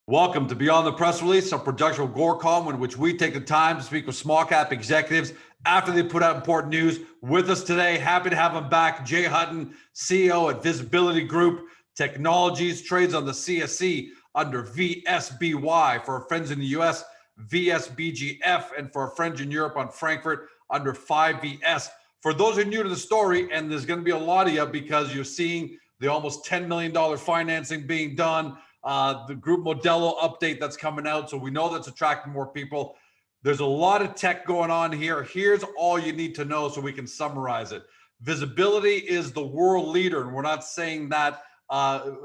Welcome to Beyond the Press Release, a production of Gorecom, in which we take the time to speak with small cap executives after they put out important news. With us today, happy to have him back, Jay Hutton, CEO at VSBLTY Groupe Technologies, trades on the CSE under VSBY for our friends in the US, VSBGF, and for our friends in Europe on Frankfurt under 5VS. For those who are new to the story, and there's going to be a lot of you because you're seeing the almost $10 million financing being done, the Grupo Modelo update that's coming out. So we know that's attracting more people. There's a lot of tech going on here. Here's all you need to know so we can summarize it. VSBLTY is the world leader, and we're not saying that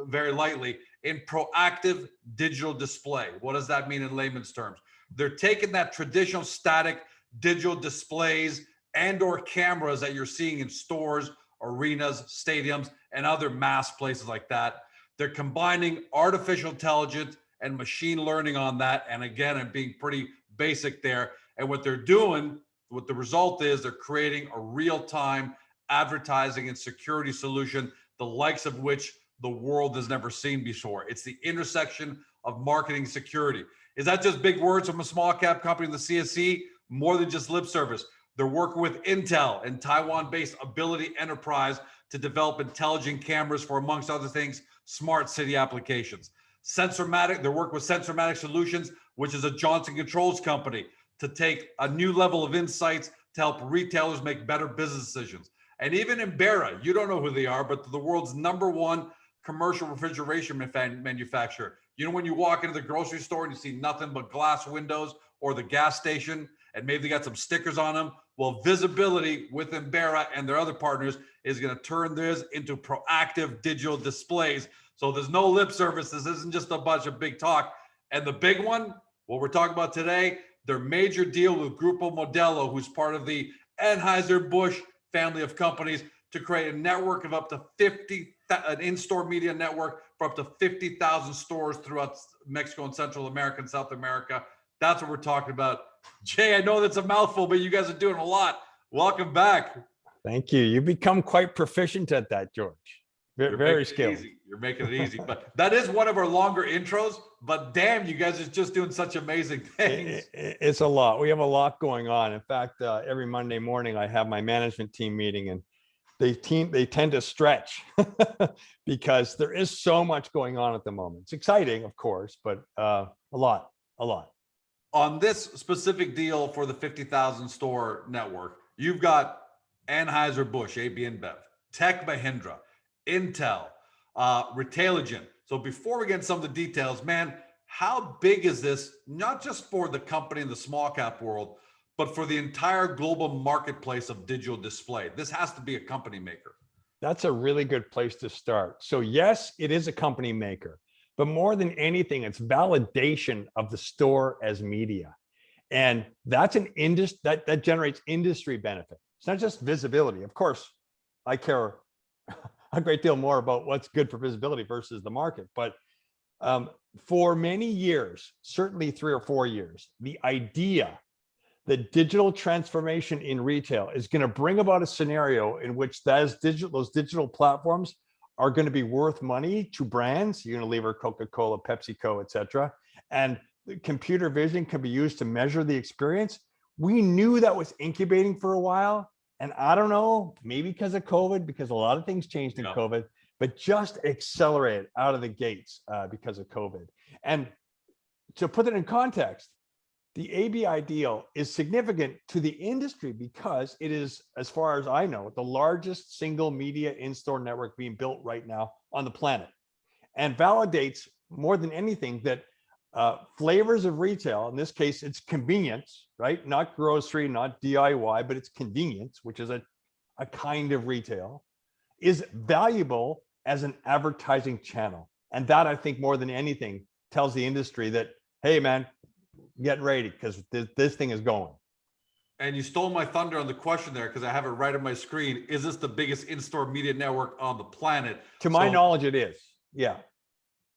very lightly, in proactive digital display. What does that mean in layman's terms? They're taking that traditional static digital displays and or cameras that you're seeing in stores, arenas, stadiums, and other mass places like that. They're combining artificial intelligence and machine learning on that. And again, I'm being pretty basic there. And what they're doing, what the result is, they're creating a real-time advertising and security solution, the likes of which the world has never seen before. It's the intersection of marketing security. Is that just big words from a small cap company in the CSE? More than just lip service. They're working with Intel and Taiwan-based Ability Enterprise to develop intelligent cameras for, amongst other things, smart city applications. Sensormatic, they're working with Sensormatic Solutions, which is a Johnson Controls company, to take a new level of insights to help retailers make better business decisions. And even Imbera, you don't know who they are, but the world's #1 commercial refrigeration manufacturer. You know, when you walk into the grocery store and you see nothing but glass windows, or the gas station, and maybe they got some stickers on them. Well, VSBLTY with Imbera and their other partners is going to turn this into proactive digital displays. So there's no lip service. This isn't just a bunch of big talk. And the big one, what we're talking about today, their major deal with Grupo Modelo, who's part of the Anheuser-Busch family of companies, to create a network of up to 50, an in-store media network for up to 50,000 stores throughout Mexico and Central America and South America. That's what we're talking about. Jay, I know that's a mouthful, but you guys are doing a lot. Welcome back. Thank you. You've become quite proficient at that, George. Very skilled. You're making it easy. But that is one of our longer intros. But damn, you guys are just doing such amazing things. It's a lot. We have a lot going on. In fact, every Monday morning, I have my management team meeting, and they tend to stretch because there is so much going on at the moment. It's exciting, of course, but a lot. On this specific deal for the 50,000 store network, you've got Anheuser-Busch, AB InBev, Tech Mahindra, Intel, Retailigent. So before we get into some of the details, man, how big is this, not just for the company in the small cap world, but for the entire global marketplace of digital display? This has to be a company maker. That's a really good place to start. So yes, it is a company maker. But more than anything, it's validation of the store as media. And that's an industry that generates industry benefit. It's not just VSBLTY. Of course, I care a great deal more about what's good for VSBLTY versus the market. But for many years, certainly 3 or 4 years, the idea that digital transformation in retail is going to bring about a scenario in which those digital platforms are going to be worth money to brands, Unilever, Coca-Cola, PepsiCo, et cetera. And computer vision can be used to measure the experience. We knew that was incubating for a while. And I don't know, maybe because of COVID, because a lot of things changed in COVID, but just accelerated out of the gates because of COVID. And to put it in context, the ABI deal is significant to the industry because it is, as far as I know, the largest single media in-store network being built right now on the planet, and validates more than anything that flavors of retail, in this case, it's convenience, right? Not grocery, not DIY, but it's convenience, which is a kind of retail, is valuable as an advertising channel. And that, I think, more than anything, tells the industry that, hey, man, get ready because this thing is going. And you stole my thunder on the question there because I have it right on my screen. Is this the biggest in-store media network on the planet? To my knowledge, it is. Yeah.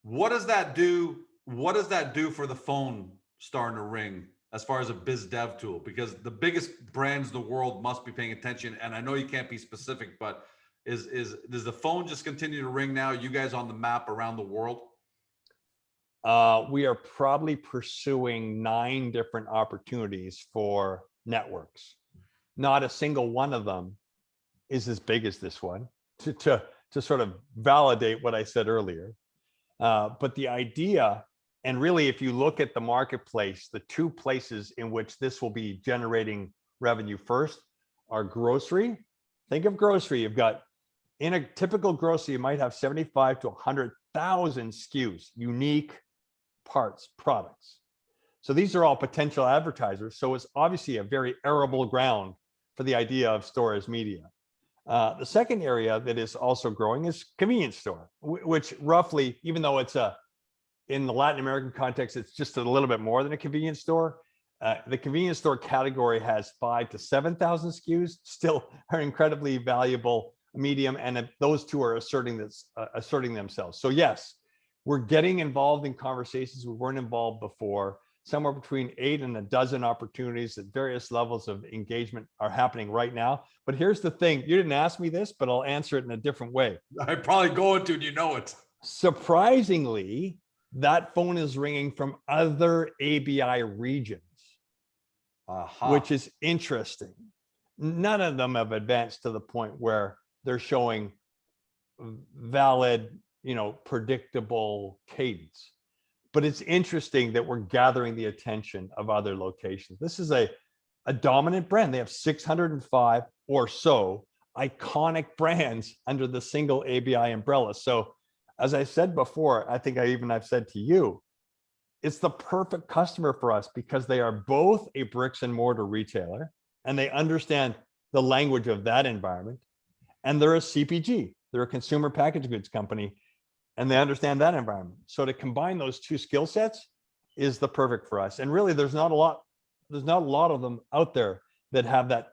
What does that do? What does that do for the phone starting to ring as far as a biz dev tool? Because the biggest brands in the world must be paying attention. And I know you can't be specific, but does the phone just continue to ring now? You guys on the map around the world? We are probably pursuing 9 different opportunities for networks. Not a single one of them is as big as this one, to sort of validate what I said earlier. But the idea, and really, if you look at the marketplace, the 2 places in which this will be generating revenue first are grocery. Think of grocery. You've got, in a typical grocery, you might have 75 to 100,000 SKUs, unique parts, products. So these are all potential advertisers. So it's obviously a very arable ground for the idea of store as media. The second area that is also growing is convenience store, which roughly, even though it's in the Latin American context, it's just a little bit more than a convenience store. The convenience store category has 5,000 to 7,000 SKUs, still are incredibly valuable medium, and those 2 are asserting themselves. So yes, we're getting involved in conversations we weren't involved before. Somewhere between 8 and a dozen opportunities at various levels of engagement are happening right now. But here's the thing, you didn't ask me this, but I'll answer it in a different way. I'm probably going to, and you know it. Surprisingly, that phone is ringing from other ABI regions, which is interesting. None of them have advanced to the point where they're showing valid, predictable cadence. But it's interesting that we're gathering the attention of other locations. This is a dominant brand. They have 605 or so iconic brands under the single ABI umbrella. So as I said before, I think I've said to you, it's the perfect customer for us because they are both a bricks and mortar retailer and they understand the language of that environment. And they're a CPG, they're a consumer packaged goods company, and they understand that environment. So to combine those 2 skill sets is the perfect for us. And really, there's not a lot of them out there that have that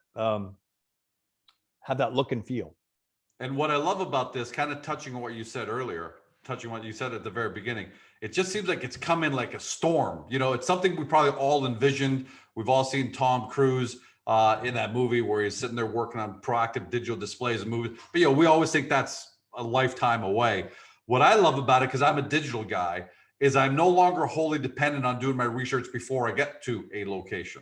look and feel. And what I love about this, kind of touching on what you said earlier, touching on what you said at the very beginning, it just seems like it's come in like a storm. It's something we probably all envisioned. We've all seen Tom Cruise in that movie where he's sitting there working on proactive digital displays and movies. But we always think that's a lifetime away. What I love about it, because I'm a digital guy, is I'm no longer wholly dependent on doing my research before I get to a location.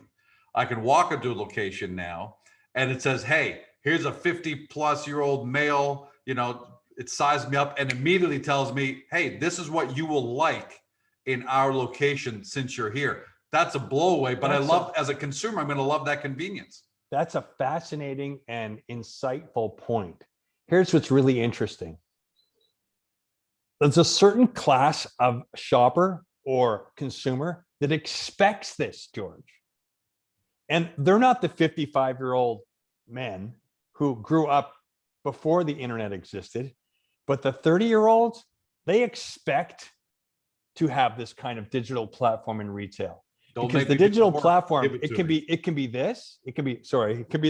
I can walk into a location now and it says, hey, here's a 50-plus-year-old male, it sized me up and immediately tells me, hey, this is what you will like in our location since you're here. That's a blowaway, but as a consumer, I'm going to love that convenience. That's a fascinating and insightful point. Here's what's really interesting. There's a certain class of shopper or consumer that expects this, George. And they're not the 55-year-old men who grew up before the internet existed, but the 30-year-olds, they expect to have this kind of digital platform in retail. Because the digital platform, it can be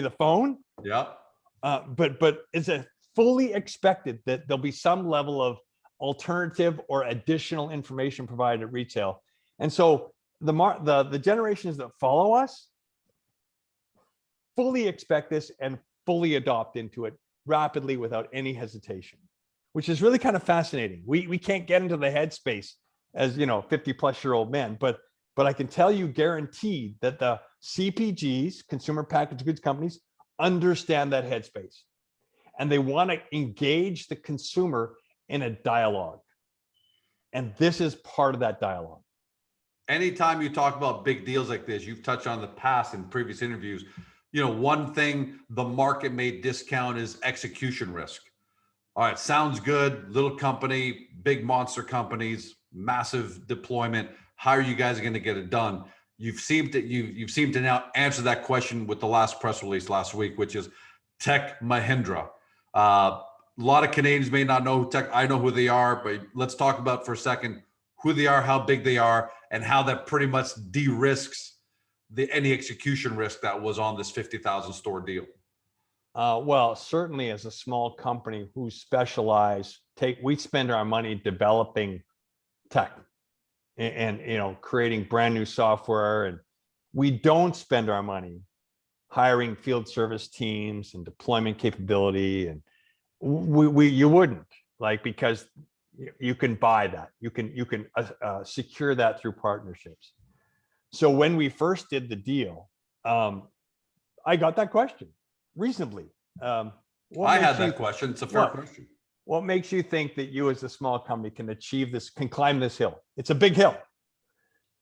the phone. Yeah. But it's fully expected that there'll be some level of alternative or additional information provided at retail. And so the generations that follow us fully expect this and fully adopt into it rapidly without any hesitation, which is really kind of fascinating. We can't get into the headspace as 50-plus-year-old men, but I can tell you guaranteed that the CPGs, consumer packaged goods companies, understand that headspace. And they want to engage the consumer in a dialogue. And this is part of that dialogue. Anytime you talk about big deals like this, you've touched on the past in previous interviews, one thing the market may discount is execution risk. All right, sounds good. Little company, big monster companies, massive deployment. How are you guys going to get it done? You've seemed to now answer that question with the last press release last week, which is Tech Mahindra. A lot of Canadians may not know who Tech. I know who they are, but let's talk about for a second who they are, how big they are, and how that pretty much de-risks any execution risk that was on this 50,000 store deal. Well, certainly as a small company who specialize, we spend our money developing tech and creating brand new software, and we don't spend our money hiring field service teams and deployment capability. And you wouldn't, because You can buy that. You can secure that through partnerships. So when we first did the deal, I got that question reasonably. I had that question. It's a fair question. What makes you think that you as a small company can achieve this, can climb this hill? It's a big hill.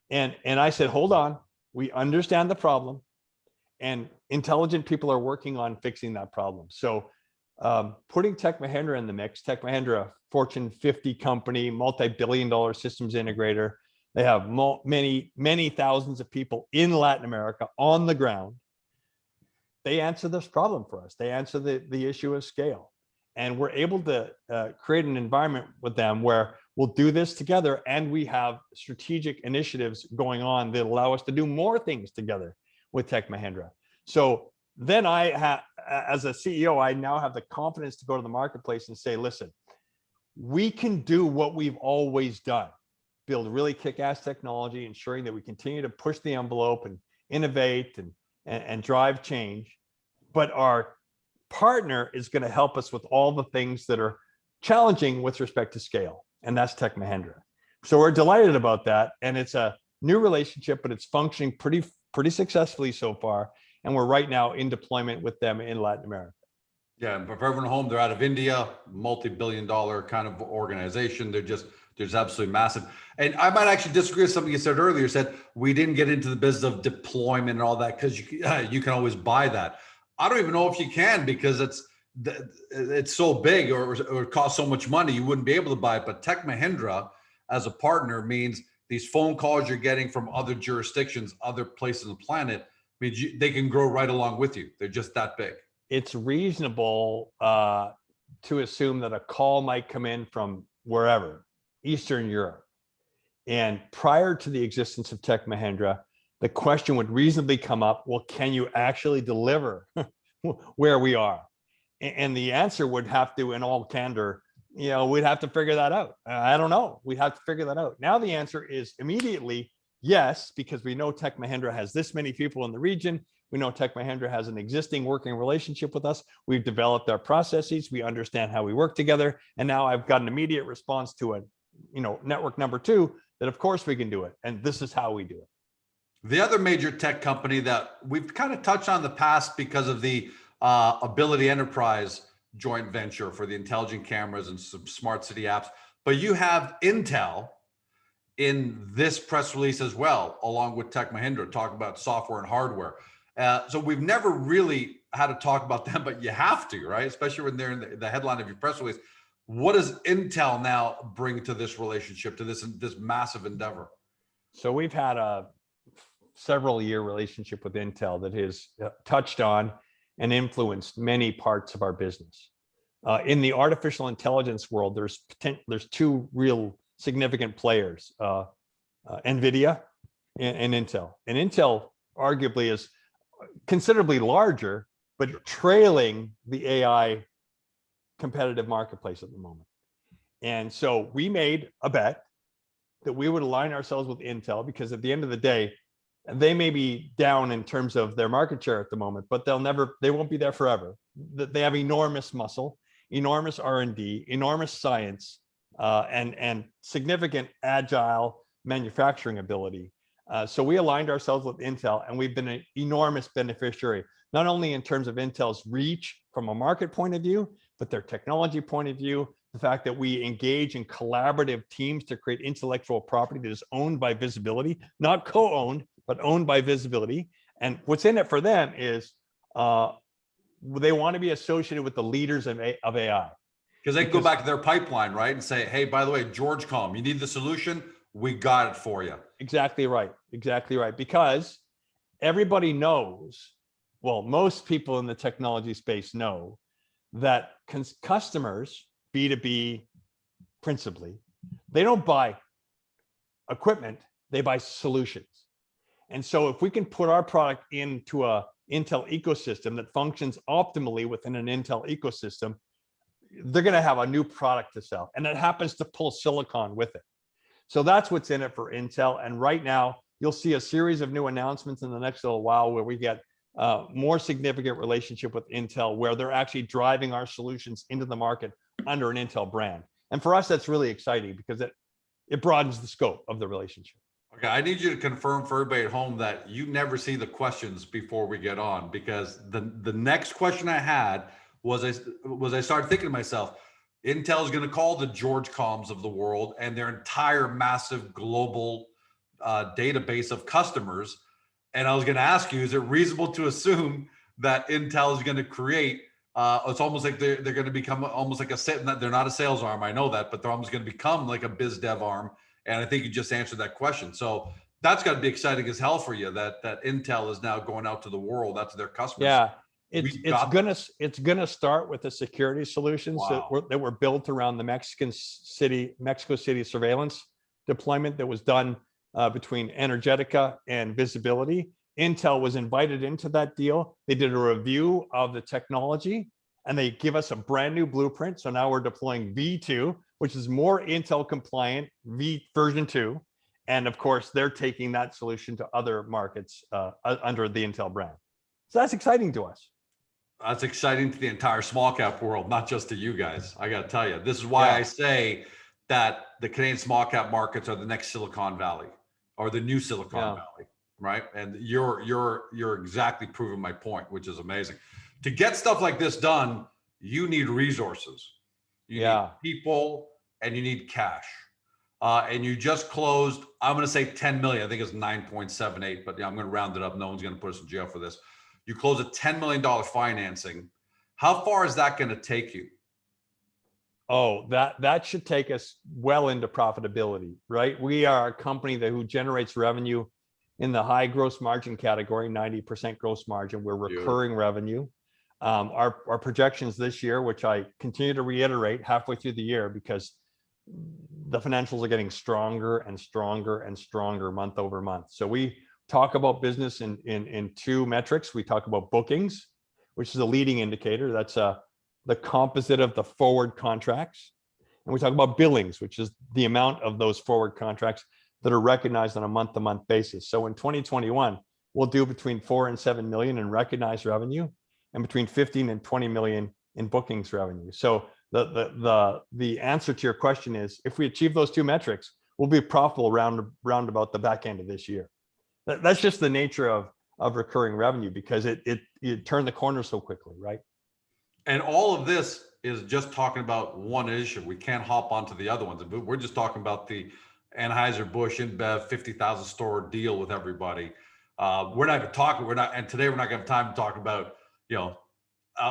And I said, hold on, we understand the problem, and intelligent people are working on fixing that problem. So putting Tech Mahindra in the mix, Tech Mahindra, Fortune 50 company, multi-billion-dollar systems integrator. They have many thousands of people in Latin America on the ground. They answer this problem for us. They answer the issue of scale. And we're able to create an environment with them where we'll do this together, and we have strategic initiatives going on that allow us to do more things together with Tech Mahindra. So then as a CEO, I now have the confidence to go to the marketplace and say, listen, we can do what we've always done, build really kick-ass technology, ensuring that we continue to push the envelope and innovate and drive change. But our partner is going to help us with all the things that are challenging with respect to scale, and that's Tech Mahindra. So we're delighted about that, and it's a new relationship, but it's functioning pretty successfully so far, and we're right now in deployment with them in Latin America. Yeah, but for everyone at home, they're out of India, multi-billion-dollar kind of organization. They're just absolutely massive. And I might actually disagree with something you said earlier. You said we didn't get into the business of deployment and all that because you can always buy that. I don't even know if you can, because it's so big or it costs so much money, you wouldn't be able to buy it. But Tech Mahindra as a partner means these phone calls you're getting from other jurisdictions, other places on the planet, means they can grow right along with you. They're just that big. It's reasonable to assume that a call might come in from wherever, Eastern Europe. And prior to the existence of Tech Mahindra, the question would reasonably come up, well, can you actually deliver where we are? And the answer would have to, in all candor, we'd have to figure that out. I don't know. We'd have to figure that out. Now the answer is immediately yes, because we know Tech Mahindra has this many people in the region. We know Tech Mahindra has an existing working relationship with us. We've developed our processes. We understand how we work together. And now I've got an immediate response to a, network number two, that of course we can do it. And this is how we do it. The other major tech company that we've kind of touched on in the past because of the Ability Enterprise joint venture for the intelligent cameras and some smart city apps, but you have Intel in this press release as well, along with Tech Mahindra, talking about software and hardware. So we've never really had to talk about them, but you have to, right? Especially when they're in the headline of your press release. What does Intel now bring to this relationship, to this massive endeavor? So we've had a several-year relationship with Intel that has touched on and influenced many parts of our business. In the artificial intelligence world, there's two real significant players, NVIDIA and Intel. And Intel arguably is considerably larger, but trailing the AI competitive marketplace at the moment. And so we made a bet that we would align ourselves with Intel, because at the end of the day, they may be down in terms of their market share at the moment, but they won't be there forever. They have enormous muscle, enormous R&D, enormous science, and significant agile manufacturing ability. So we aligned ourselves with Intel, and we've been an enormous beneficiary, not only in terms of Intel's reach from a market point of view, but their technology point of view, the fact that we engage in collaborative teams to create intellectual property that is owned by VSBLTY, not co-owned, but owned by VSBLTY. And what's in it for them is they want to be associated with the leaders of AI. Because they can go back to their pipeline, right? And say, hey, by the way, George Combe, you need the solution? We got it for you. Exactly right. Exactly right. Because everybody knows, well, most people in the technology space know that customers, B2B principally, they don't buy equipment, they buy solutions. And so if we can put our product into a Intel ecosystem that functions optimally within an Intel ecosystem, they're going to have a new product to sell. And it happens to pull silicon with it. So that's what's in it for Intel. And right now, you'll see a series of new announcements in the next little while where we get more significant relationship with Intel, where they're actually driving our solutions into the market under an Intel brand. And for us, that's really exciting because it broadens the scope of the relationship. Okay, I need you to confirm for everybody at home that you never see the questions before we get on, because the next question I had was I started thinking to myself, Intel is going to call the George Coms of the world and their entire massive global database of customers. And I was going to ask you, is it reasonable to assume that Intel is going to create, it's almost like they're going to become almost like they're not a sales arm, I know that, but they're almost going to become like a biz dev arm. And I think you just answered that question. So that's got to be exciting as hell for you that Intel is now going out to the world, out to their customers. Yeah, it's gonna start with the security solutions that were built around the Mexico City surveillance deployment that was done between Energetica and Visibility. Intel was invited into that deal. They did a review of the technology and they give us a brand new blueprint. So now we're deploying V2, which is more Intel compliant, version 2. And of course, they're taking that solution to other markets under the Intel brand. So that's exciting to us. That's exciting to the entire small cap world, not just to you guys. I got to tell you, this is why I say that the Canadian small cap markets are the next Silicon Valley or the new Silicon Valley, right? And you're exactly proving my point, which is amazing. To get stuff like this done, you need resources, you need people, and you need cash. And you just closed, I'm going to say 10 million. I think it's 9.78, but I'm going to round it up. No one's going to put us in jail for this. You close a $10 million financing. How far is that going to take you? Oh, that should take us well into profitability, right? We are a company who generates revenue in the high gross margin category, 90% gross margin. We're recurring revenue. Our projections this year, which I continue to reiterate halfway through the year, because the financials are getting stronger and stronger and stronger month over month. So we talk about business in two metrics. We talk about bookings, which is a leading indicator. That's the composite of the forward contracts. And we talk about billings, which is the amount of those forward contracts that are recognized on a month-to-month basis. So in 2021, we'll do between 4 and 7 million in recognized revenue and between 15 and 20 million in bookings revenue. So the answer to your question is, if we achieve those two metrics, we'll be profitable round about the back end of this year. That's just the nature of recurring revenue, because it turned the corner so quickly, right? And all of this is just talking about one issue. We can't hop onto the other ones. We're just talking about the Anheuser-Busch InBev 50,000 store deal with everybody. We're not even talking. And today we're not going to have time to talk about,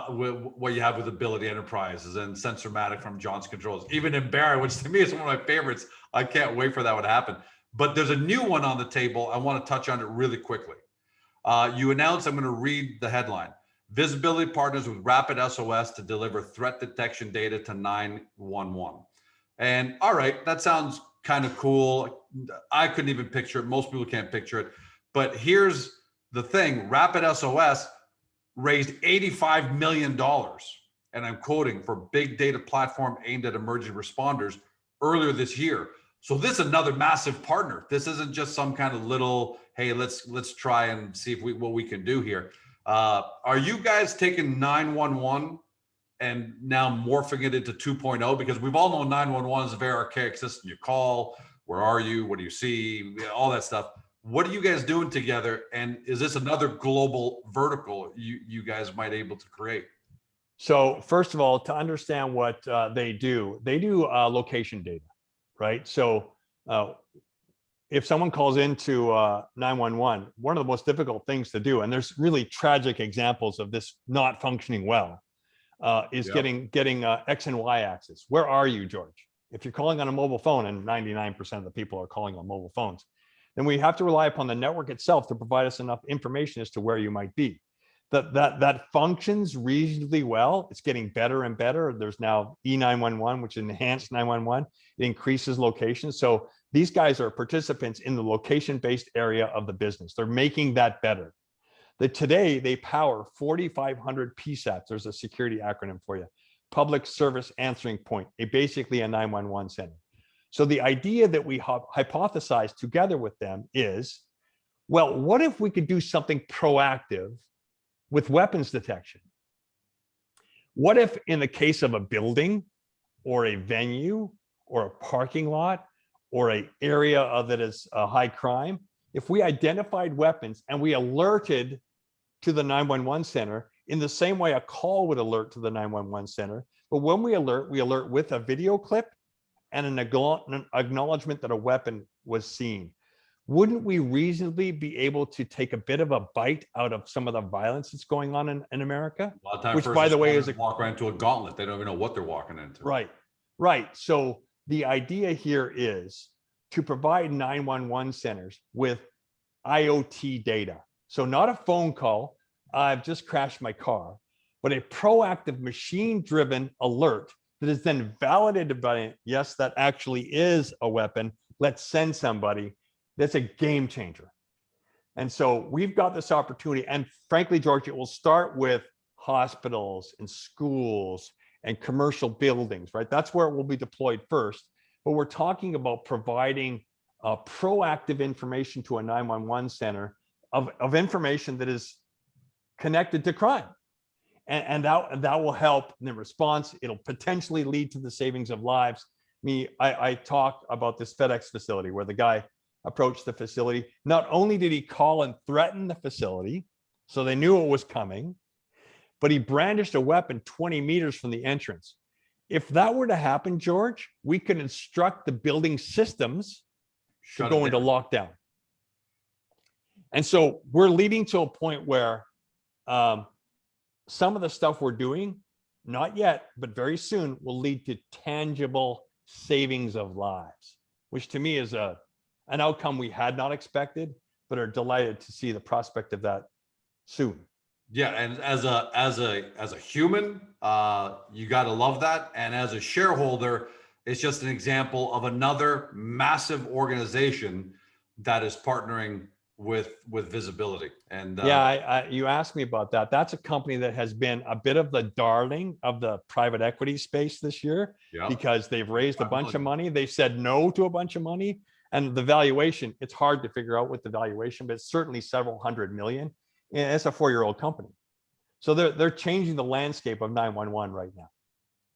what you have with Ability Enterprises and Sensormatic from Johnson Controls, even in Barry, which to me is one of my favorites. I can't wait for that one to happen. But there's a new one on the table. I want to touch on it really quickly. You announced, I'm going to read the headline. Visibility partners with Rapid SOS to deliver threat detection data to 911. And all right, that sounds kind of cool. I couldn't even picture it. Most people can't picture it. But here's the thing. Rapid SOS raised $85 million, and I'm quoting, for big data platform aimed at emergency responders earlier this year. So this is another massive partner. This isn't just some kind of little, hey, let's try and see if what we can do here. Are you guys taking 911 and now morphing it into 2.0? Because we've all known 911 is a very archaic system. You call, where are you? What do you see? All that stuff. What are you guys doing together? And is this another global vertical you guys might able to create? So first of all, to understand what they do location data, right? So if someone calls into 911, one of the most difficult things to do, and there's really tragic examples of this not functioning well, is getting X and Y axis. Where are you, George? If you're calling on a mobile phone, and 99% of the people are calling on mobile phones, then we have to rely upon the network itself to provide us enough information as to where you might be. That functions reasonably well. It's getting better and better. There's now E911, which is enhanced 911. It increases location. So these guys are participants in the location-based area of the business. They're making that better. Today, they power 4,500 PSAPs. There's a security acronym for you. Public Service Answering Point, basically a 911 center. So the idea that we hypothesized together with them is, well, what if we could do something proactive with weapons detection? What if in the case of a building or a venue or a parking lot or an area that is high crime, if we identified weapons and we alerted to the 911 center in the same way a call would alert to the 911 center, but when we alert with a video clip and an acknowledgement that a weapon was seen, wouldn't we reasonably be able to take a bit of a bite out of some of the violence that's going on in America? A lot of times, which, by the way, is walk right into a gauntlet. They don't even know what they're walking into. Right. So the idea here is to provide 911 centers with IoT data. So not a phone call, I've just crashed my car, but a proactive machine-driven alert that is then validated by, yes, that actually is a weapon. Let's send somebody. That's a game changer. And so we've got this opportunity. And frankly, George, it will start with hospitals and schools and commercial buildings, right? That's where it will be deployed first. But we're talking about providing proactive information to a 911 center of information that is connected to crime. And that will help in the response. It'll potentially lead to the savings of lives. I talk about this FedEx facility where the guy approached the facility. Not only did he call and threaten the facility, so they knew it was coming, but he brandished a weapon 20 meters from the entrance. If that were to happen, George, we could instruct the building systems to go into lockdown. And so we're leading to a point where some of the stuff we're doing, not yet, but very soon, will lead to tangible savings of lives, which to me is an outcome we had not expected, but are delighted to see the prospect of that soon. Yeah, and as a human, you got to love that. And as a shareholder, it's just an example of another massive organization that is partnering with VSBLTY. And you asked me about that. That's a company that has been a bit of the darling of the private equity space this year, because they've raised a bunch of money. They've said no to a bunch of money, and the valuation, it's hard to figure out what the valuation, but it's certainly several hundred million. And it's a 4-year-old company. So they're changing the landscape of 911 right now.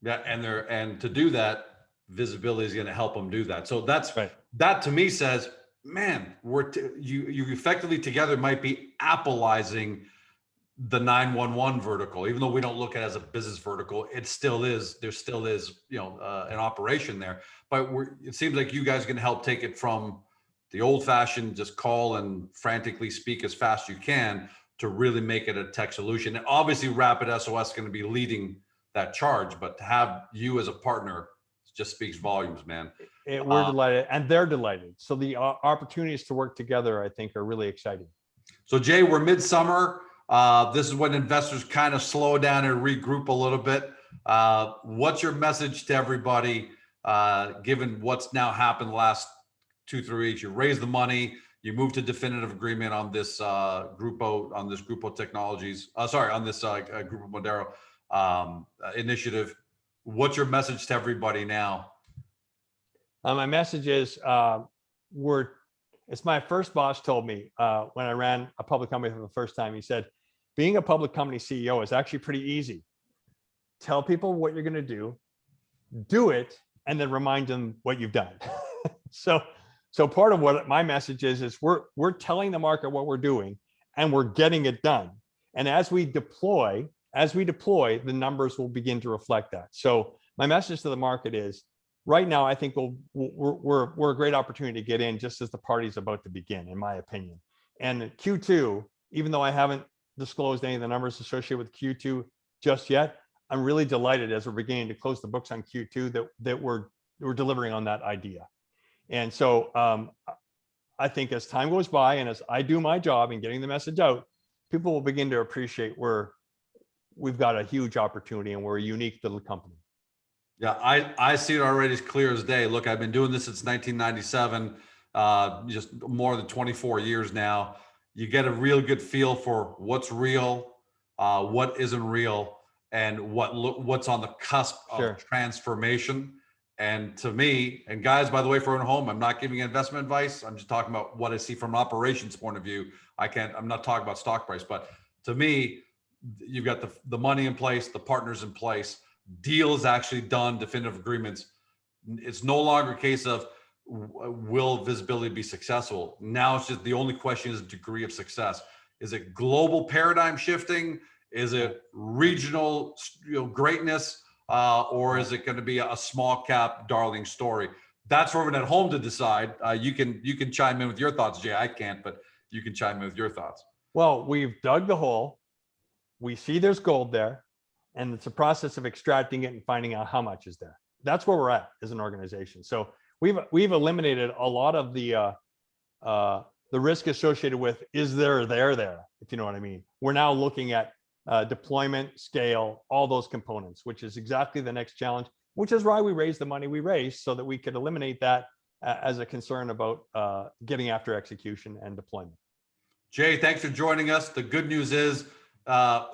Yeah, and to do that, VSBLTY is going to help them do that. So that's right. That to me says, man, you effectively together might be Appleizing the 911 vertical. Even though we don't look at it as a business vertical, there still is an operation there. But it seems like you guys are going to help take it from the old-fashioned just call and frantically speak as fast as you can to really make it a tech solution. And obviously, Rapid SOS is going to be leading that charge, but to have you as a partner just speaks volumes, man. We're delighted, and they're delighted. So the opportunities to work together, I think, are really exciting. So Jay, we're midsummer. This is when investors kind of slow down and regroup a little bit. What's your message to everybody, given what's now happened the last 2-3 weeks? You raised the money, you moved to definitive agreement on this Grupo Technologies, on this Grupo Modelo initiative. What's your message to everybody now? My message is, it's my first boss told me when I ran a public company for the first time. He said, being a public company CEO is actually pretty easy. Tell people what you're going to do it, and then remind them what you've done. So part of what my message is we're telling the market what we're doing, and we're getting it done. And as we deploy, the numbers will begin to reflect that. So my message to the market is, right now, I think we're a great opportunity to get in just as the party's about to begin, in my opinion. And Q2, even though I haven't disclosed any of the numbers associated with Q2 just yet, I'm really delighted as we're beginning to close the books on Q2 that we're delivering on that idea. And so I think as time goes by and as I do my job in getting the message out, people will begin to appreciate we've got a huge opportunity and we're a unique little company. Yeah, I see it already as clear as day. Look, I've been doing this since 1997, just more than 24 years now. You get a real good feel for what's real, what isn't real, and what's on the cusp of transformation. And to me, and guys, by the way, for everyone home, I'm not giving investment advice. I'm just talking about what I see from an operations point of view. I'm not talking about stock price, but to me, you've got the money in place, the partners in place, deals actually done, definitive agreements. it's no longer a case of will visibility be successful. Now it's just the only question is degree of success. Is it global paradigm shifting? Is it regional, greatness? Or is it going to be a small cap darling story? That's for everyone at home to decide. You can chime in with your thoughts, Jay. I can't, but you can chime in with your thoughts. Well, we've dug the hole. We see there's gold there, and it's a process of extracting it and finding out how much is there. That's where we're at as an organization. So we've eliminated a lot of the risk associated with is there, if you know what I mean. We're now looking at deployment, scale, all those components, which is exactly the next challenge, which is why we raised the money we raised, so that we could eliminate that as a concern about getting after execution and deployment. Jay, thanks for joining us. The good news is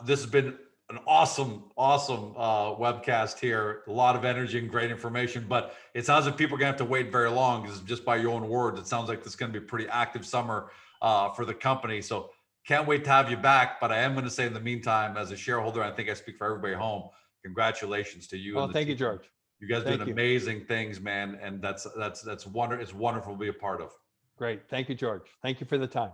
this has been an awesome webcast here. A lot of energy and great information, but it sounds like people are gonna have to wait very long, because just by your own words, it sounds like this is gonna be a pretty active summer for the company. So can't wait to have you back. But I am gonna say in the meantime, as a shareholder, I think I speak for everybody at home, congratulations to you. Well, thank you, George. You guys doing amazing things, man. And it's wonderful to be a part of. Great. Thank you, George. Thank you for the time.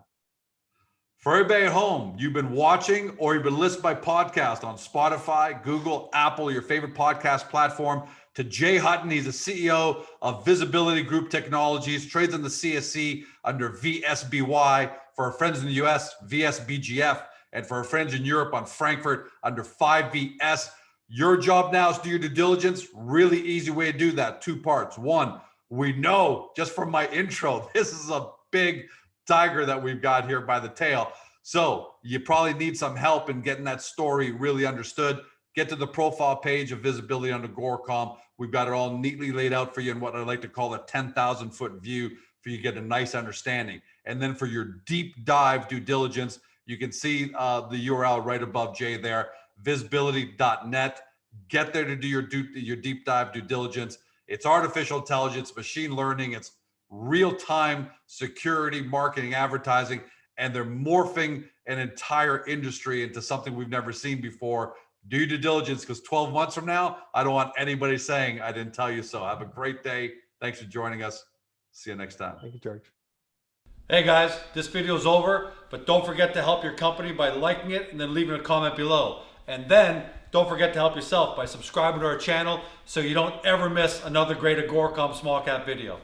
For everybody at home, you've been watching or you've been listening by podcast on Spotify, Google, Apple, your favorite podcast platform, to Jay Hutton. He's the CEO of VSBLTY Groupe Technologies, trades on the CSC under VSBY. For our friends in the US, VSBGF. And for our friends in Europe on Frankfurt under 5VS. Your job now is to do your due diligence. Really easy way to do that. 2 parts. 1, we know just from my intro, this is a big tiger that we've got here by the tail. So you probably need some help in getting that story really understood. Get to the profile page of VSBLTY under Gorecom. We've got it all neatly laid out for you in what I like to call a 10,000 foot view for you to get a nice understanding. And then for your deep dive due diligence, you can see the URL right above Jay there, VSBLTY.net. Get there to do your deep dive due diligence. It's artificial intelligence, machine learning, it's real-time security, marketing, advertising, and they're morphing an entire industry into something we've never seen before. Do your due diligence, because 12 months from now, I don't want anybody saying I didn't tell you so. Have a great day. Thanks for joining us. See you next time. Thank you, George. Hey guys, this video is over, but don't forget to help your company by liking it and then leaving a comment below. And then don't forget to help yourself by subscribing to our channel so you don't ever miss another great Gorecom small cap video.